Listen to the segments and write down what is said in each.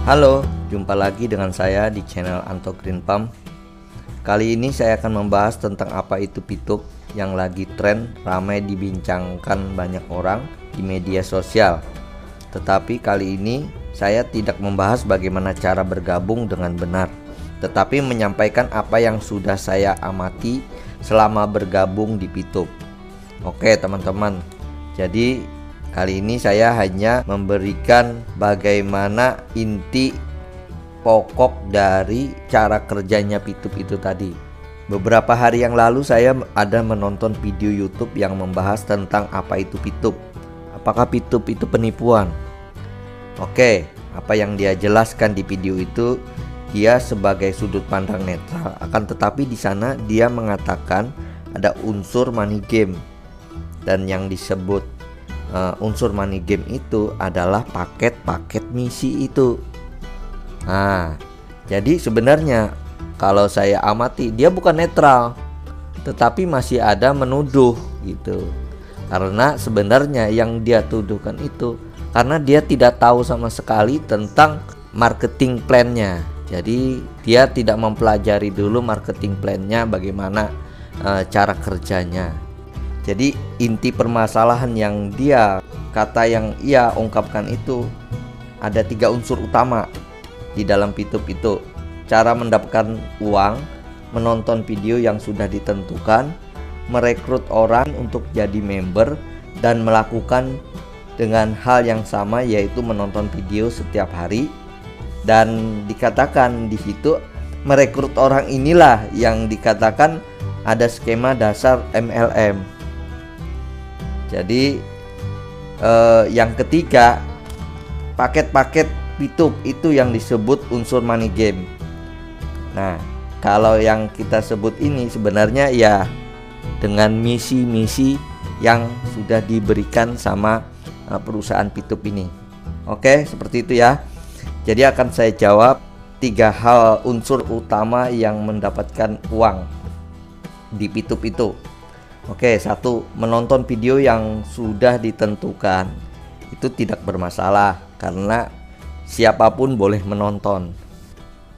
Halo, jumpa lagi dengan saya di channel Anto Green Palm. Kali ini saya akan membahas tentang apa itu P2P yang lagi tren ramai dibincangkan banyak orang di media sosial. Tetapi kali ini saya tidak membahas bagaimana cara bergabung dengan benar, tetapi menyampaikan apa yang sudah saya amati selama bergabung di P2P. Oke teman-teman, jadi kali ini saya hanya memberikan bagaimana inti pokok dari cara kerjanya P2P itu tadi. Beberapa hari yang lalu saya ada menonton video YouTube yang membahas tentang apa itu P2P. Apakah P2P itu penipuan? Oke, apa yang dia jelaskan di video itu, dia sebagai sudut pandang netral. Akan tetapi di sana dia mengatakan ada unsur money game, dan yang disebut unsur money game itu adalah paket-paket misi itu. Nah, jadi sebenarnya kalau saya amati dia bukan netral, tetapi masih ada menuduh gitu. Karena sebenarnya yang dia tuduhkan itu karena dia tidak tahu sama sekali tentang marketing plan-nya. Jadi dia tidak mempelajari dulu marketing plan-nya, bagaimana cara kerjanya. Jadi inti permasalahan yang yang ia ungkapkan itu ada 3 unsur utama di dalam P2P itu. Cara mendapatkan uang, menonton video yang sudah ditentukan, merekrut orang untuk jadi member, dan melakukan dengan hal yang sama, yaitu menonton video setiap hari. Dan dikatakan di situ merekrut orang inilah yang dikatakan ada skema dasar MLM. Jadi yang ketiga, paket-paket P2P itu yang disebut unsur money game. Nah, kalau yang kita sebut ini sebenarnya ya dengan misi-misi yang sudah diberikan sama perusahaan P2P ini. Oke, seperti itu ya. Jadi akan saya jawab 3 hal unsur utama yang mendapatkan uang di P2P itu. Oke, 1, menonton video yang sudah ditentukan. Itu tidak bermasalah karena siapapun boleh menonton.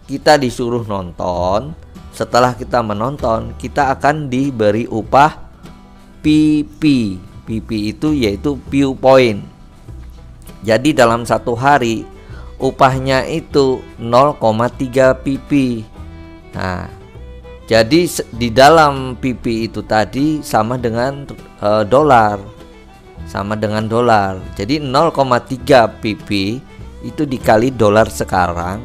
Kita disuruh nonton. Setelah kita menonton, kita akan diberi upah PP. PP itu yaitu view point. Jadi dalam 1 hari upahnya itu 0,3 PP. Nah, jadi di dalam PP itu tadi sama dengan dolar. Sama dengan dolar. Jadi 0,3 PP itu dikali dolar sekarang,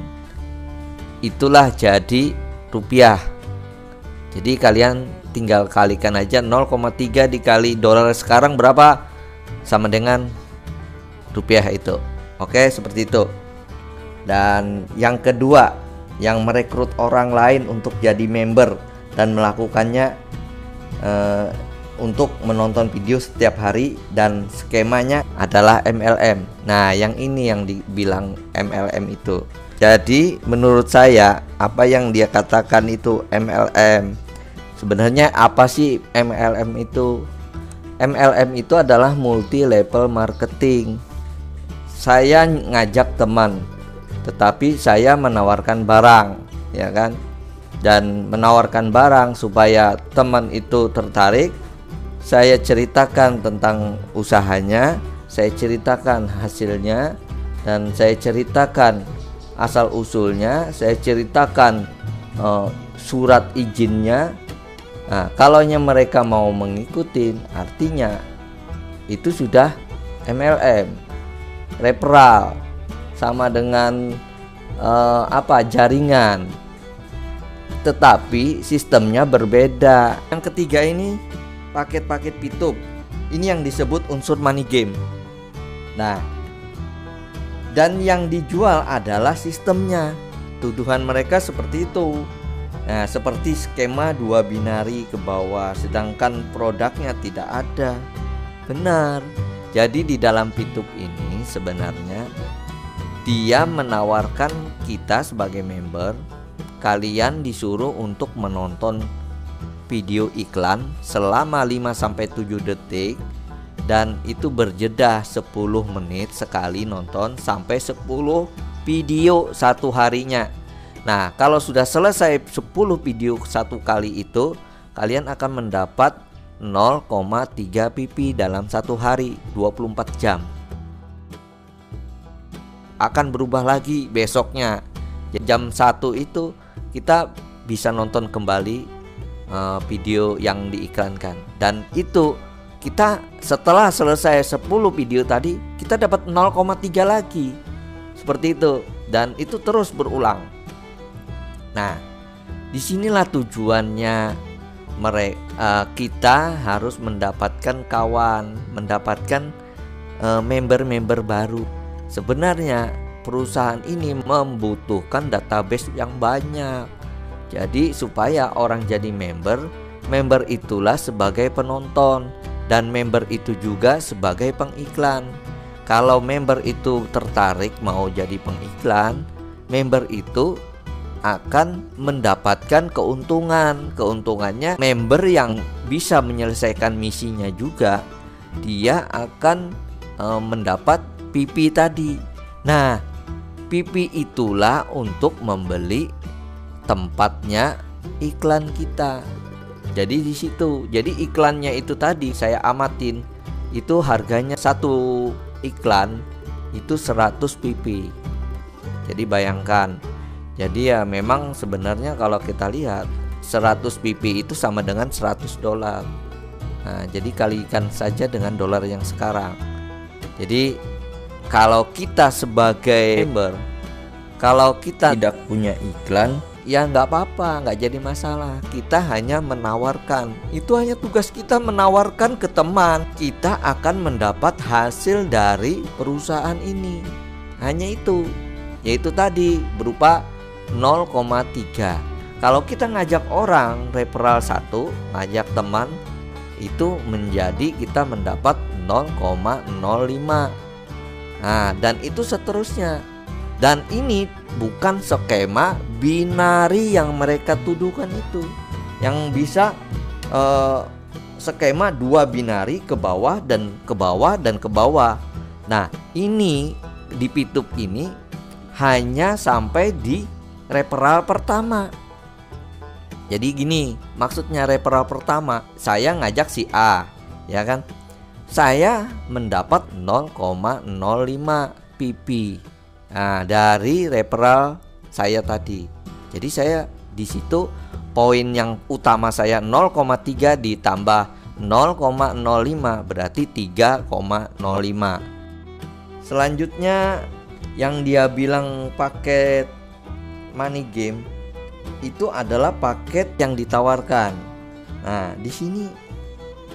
itulah jadi rupiah. Jadi kalian tinggal kalikan aja 0,3 dikali dolar sekarang berapa, sama dengan rupiah itu. Oke, seperti itu. Dan yang kedua, yang merekrut orang lain untuk jadi member dan melakukannya untuk menonton video setiap hari, dan skemanya adalah MLM. Nah, yang ini yang dibilang MLM itu. Jadi menurut saya apa yang dia katakan itu MLM. Sebenarnya apa sih MLM itu? MLM itu adalah multi level marketing. Saya ngajak teman, tetapi saya menawarkan barang, ya kan? Dan menawarkan barang supaya teman itu tertarik. Saya ceritakan tentang usahanya, saya ceritakan hasilnya, dan saya ceritakan asal usulnya, saya ceritakan surat izinnya. Nah, kalau mereka mau mengikuti, artinya itu sudah MLM, referral, sama dengan jaringan, tetapi sistemnya berbeda. Yang ketiga ini paket-paket P2P. Ini yang disebut unsur money game. Nah, dan yang dijual adalah sistemnya. Tuduhan mereka seperti itu. Nah, seperti skema 2 binari ke bawah, sedangkan produknya tidak ada. Benar. Jadi di dalam P2P ini sebenarnya dia menawarkan kita sebagai member, kalian disuruh untuk menonton video iklan selama 5-7 detik, dan itu berjeda 10 menit sekali nonton sampai 10 video satu harinya. Nah, kalau sudah selesai 10 video satu kali itu, kalian akan mendapat 0,3 pp dalam satu hari, 24 jam. Akan berubah lagi besoknya. Jam 1 itu kita bisa nonton kembali video yang diiklankan. Dan itu kita setelah selesai 10 video tadi, kita dapat 0,3 lagi. Seperti itu. Dan itu terus berulang. Nah, disinilah tujuannya kita harus mendapatkan kawan, mendapatkan member-member baru. Sebenarnya perusahaan ini membutuhkan database yang banyak. Jadi supaya orang jadi member itulah sebagai penonton dan member itu juga sebagai pengiklan. Kalau member itu tertarik mau jadi pengiklan, member itu akan mendapatkan keuntungan. Keuntungannya member yang bisa menyelesaikan misinya juga, dia akan mendapat PP tadi. Nah, PP itulah untuk membeli tempatnya iklan kita. Jadi di situ. Jadi iklannya itu tadi saya amatin, itu harganya satu iklan itu 100 pp. Jadi bayangkan. Jadi ya memang sebenarnya kalau kita lihat 100 pp itu sama dengan 100 dolar. Nah, jadi kalikan saja dengan dolar yang sekarang. Jadi kalau kita sebagai member, kalau kita tidak punya iklan, ya nggak apa-apa, nggak jadi masalah. Kita hanya menawarkan. Itu hanya tugas kita menawarkan ke teman. Kita akan mendapat hasil dari perusahaan ini. Hanya itu, yaitu tadi berupa 0,3. Kalau kita ngajak orang referral 1, ngajak teman, itu menjadi kita mendapat 0,05. Nah, dan itu seterusnya. Dan ini bukan skema binari yang mereka tuduhkan itu, yang bisa skema 2 binari ke bawah dan ke bawah dan ke bawah. Nah, ini di Pitup ini hanya sampai di referral pertama. Jadi gini, maksudnya referral pertama, saya ngajak si A, ya kan? Saya mendapat 0,05 pp. Nah, dari referral saya tadi. Jadi saya di situ poin yang utama saya 0,3 ditambah 0,05 berarti 3,05. Selanjutnya yang dia bilang paket money game itu adalah paket yang ditawarkan. Nah, di sini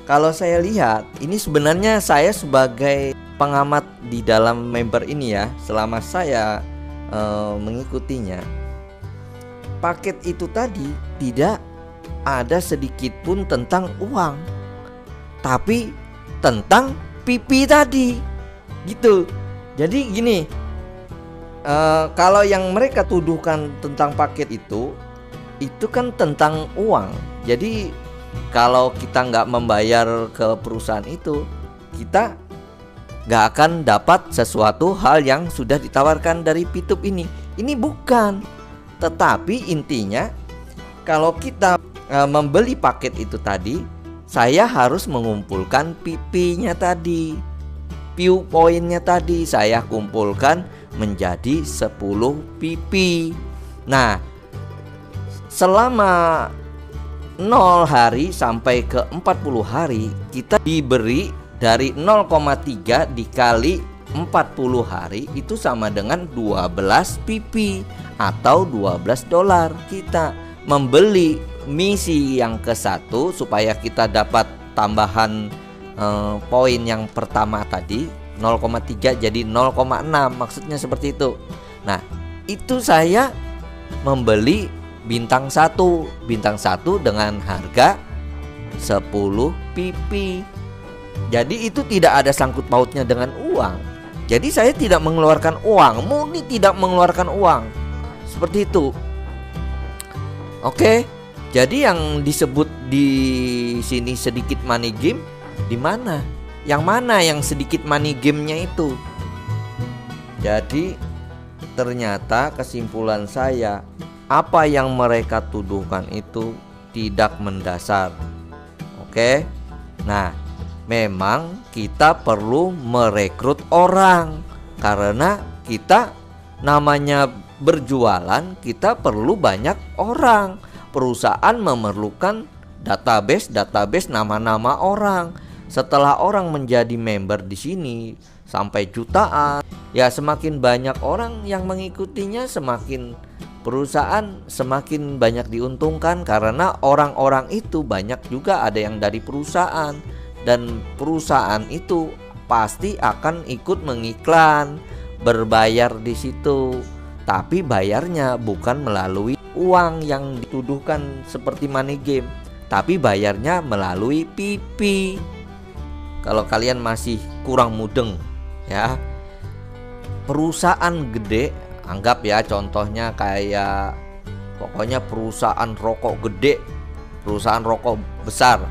kalau saya lihat, ini sebenarnya saya sebagai pengamat di dalam member ini ya, selama saya mengikutinya, paket itu tadi tidak ada sedikit pun tentang uang, tapi tentang PP tadi, gitu. Jadi gini, kalau yang mereka tuduhkan tentang paket itu kan tentang uang. Jadi kalau kita nggak membayar ke perusahaan itu, kita nggak akan dapat sesuatu hal yang sudah ditawarkan dari Pitup ini. Ini bukan. Tetapi intinya kalau kita membeli paket itu tadi, saya harus mengumpulkan PP-nya tadi, view point-nya tadi saya kumpulkan menjadi 10 PP. Nah, selama 0 hari sampai ke 40 hari kita diberi dari 0,3 dikali 40 hari itu sama dengan 12 pp atau 12 dolar. Kita membeli misi yang ke-1 supaya kita dapat tambahan poin yang pertama tadi 0,3 jadi 0,6, maksudnya seperti itu. Nah, itu saya membeli bintang 1 dengan harga 10 pp. Jadi itu tidak ada sangkut pautnya dengan uang. Jadi saya tidak mengeluarkan uang, murni tidak mengeluarkan uang. Seperti itu. Oke. Jadi yang disebut di sini sedikit money game di mana? Yang mana yang sedikit money game-nya itu? Jadi ternyata kesimpulan saya, apa yang mereka tuduhkan itu tidak mendasar. Oke. Nah, memang kita perlu merekrut orang, karena kita namanya berjualan, kita perlu banyak orang. Perusahaan memerlukan database nama-nama orang. Setelah orang menjadi member di sini sampai jutaan, ya semakin banyak orang yang mengikutinya, semakin perusahaan semakin banyak diuntungkan, karena orang-orang itu banyak juga ada yang dari perusahaan, dan perusahaan itu pasti akan ikut mengiklan, berbayar di situ. Tapi bayarnya bukan melalui uang yang dituduhkan seperti money game, tapi bayarnya melalui PP. Kalau kalian masih kurang mudeng ya, perusahaan gede, anggap ya contohnya kayak pokoknya perusahaan rokok gede, perusahaan rokok besar,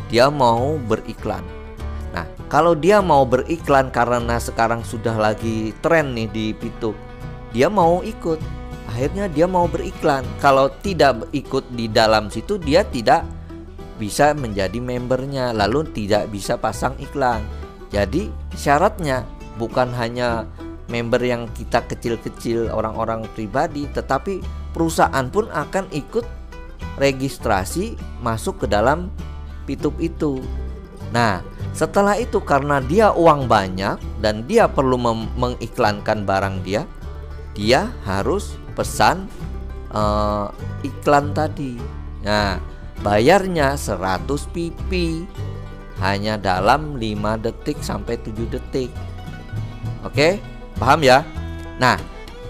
dia mau beriklan. Nah, kalau dia mau beriklan karena sekarang sudah lagi tren nih di Pituk, dia mau ikut. Akhirnya dia mau beriklan. Kalau tidak ikut di dalam situ, dia tidak bisa menjadi membernya, lalu tidak bisa pasang iklan. Jadi syaratnya bukan hanya member yang kita kecil-kecil, orang-orang pribadi, tetapi perusahaan pun akan ikut registrasi masuk ke dalam Pituk itu. Nah, setelah itu karena dia uang banyak dan dia perlu mengiklankan barang dia harus pesan iklan tadi. Nah, bayarnya 100 PP hanya dalam 5 detik sampai 7 detik. Oke, paham ya? Nah,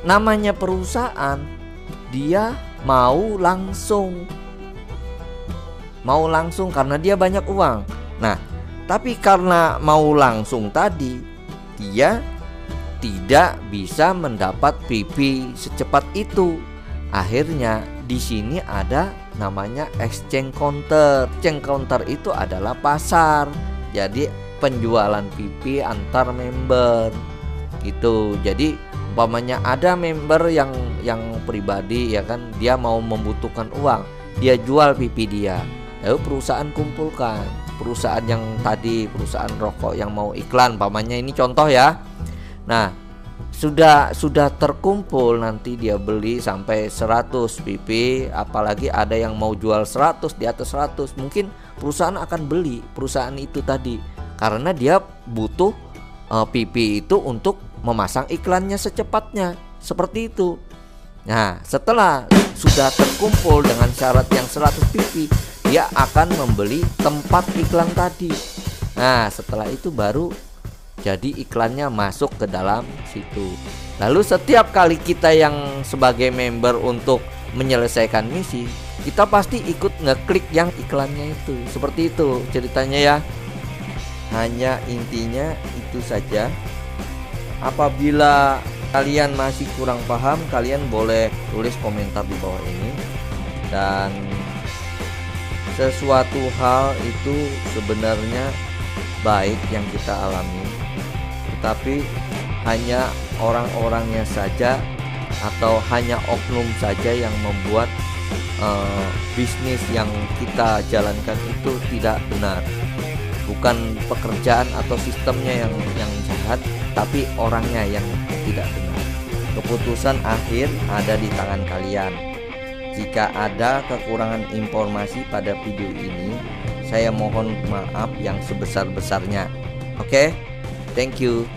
namanya perusahaan, dia mau langsung karena dia banyak uang. Nah, tapi karena mau langsung tadi, dia tidak bisa mendapat PP secepat itu. Akhirnya di sini ada namanya exchange counter. Exchange counter itu adalah pasar. Jadi penjualan PP antar member gitu. Jadi umpamanya ada member yang pribadi ya kan, dia mau membutuhkan uang, dia jual PP dia. Lalu perusahaan kumpulkan. Perusahaan yang tadi, perusahaan rokok yang mau iklan, umpamanya ini contoh ya. Nah, sudah terkumpul, nanti dia beli sampai 100 PP, apalagi ada yang mau jual 100, di atas 100, mungkin perusahaan akan beli perusahaan itu tadi, karena dia butuh PP itu untuk memasang iklannya secepatnya, seperti itu. Nah, setelah sudah terkumpul dengan syarat yang 100 PP, dia akan membeli tempat iklan tadi. Nah, setelah itu baru jadi iklannya masuk ke dalam situ. Lalu setiap kali kita yang sebagai member untuk menyelesaikan misi, kita pasti ikut ngeklik yang iklannya itu. Seperti itu ceritanya ya. Hanya intinya itu saja. Apabila kalian masih kurang paham, kalian boleh tulis komentar di bawah ini. Dan sesuatu hal itu sebenarnya baik yang kita alami, tapi hanya orang-orangnya saja atau hanya oknum saja yang membuat bisnis yang kita jalankan itu tidak benar. Bukan pekerjaan atau sistemnya yang jahat, tapi orangnya yang tidak benar. Keputusan akhir ada di tangan kalian. Jika ada kekurangan informasi pada video ini, saya mohon maaf yang sebesar-besarnya. Oke? Thank you.